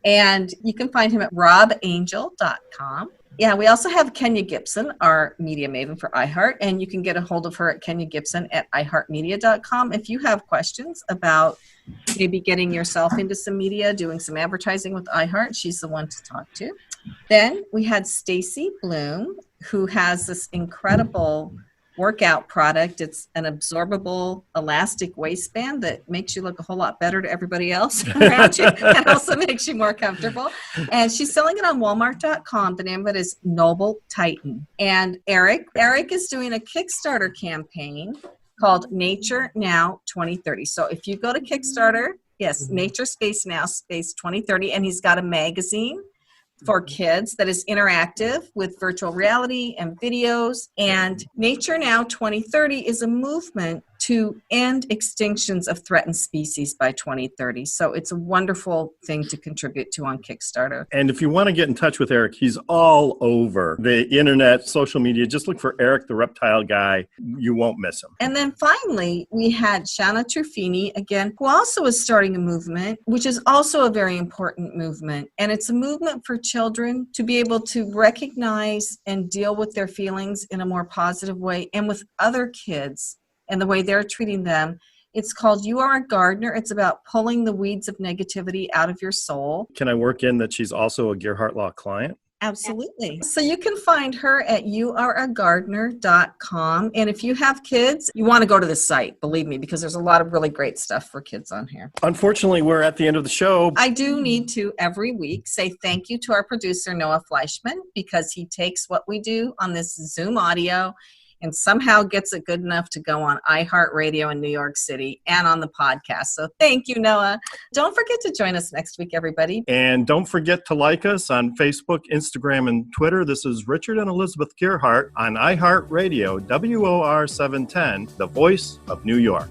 And you can find him at robangel.com. Yeah, we also have Kenya Gibson, our media maven for iHeart, and you can get a hold of her at kenyagibson@iheartmedia.com if you have questions about maybe getting yourself into some media, doing some advertising with iHeart. She's the one to talk to. Then we had Stacy Bloom, who has this incredible workout product. It's an absorbable elastic waistband that makes you look a whole lot better to everybody else around you and also makes you more comfortable. And she's selling it on Walmart.com. The name of it is Noble Titan. And Eric is doing a Kickstarter campaign called Nature Now 2030. So if you go to Kickstarter, yes, Nature Space Now Space 2030, and he's got a magazine for kids that is interactive with virtual reality and videos. And Nature Now 2030 is a movement to end extinctions of threatened species by 2030. So it's a wonderful thing to contribute to on Kickstarter. And if you want to get in touch with Eric, he's all over the internet, social media. Just look for Eric, the Reptile Guy. You won't miss him. And then finally, we had Shauna Truffini, again, who also is starting a movement, which is also a very important movement. And it's a movement for children to be able to recognize and deal with their feelings in a more positive way and with other kids and the way they're treating them. It's called You Are a Gardener. It's about pulling the weeds of negativity out of your soul. Can I work in that she's also a Gearhart Law client? Absolutely. So you can find her at youareagardener.com. And if you have kids, you want to go to the site, believe me, because there's a lot of really great stuff for kids on here. Unfortunately, we're at the end of the show. I do need to, every week, say thank you to our producer, Noah Fleischman, because he takes what we do on this Zoom audio and somehow gets it good enough to go on iHeartRadio in New York City and on the podcast. So thank you, Noah. Don't forget to join us next week, everybody. And don't forget to like us on Facebook, Instagram, and Twitter. This is Richard and Elizabeth Gearhart on iHeartRadio, WOR 710, the voice of New York.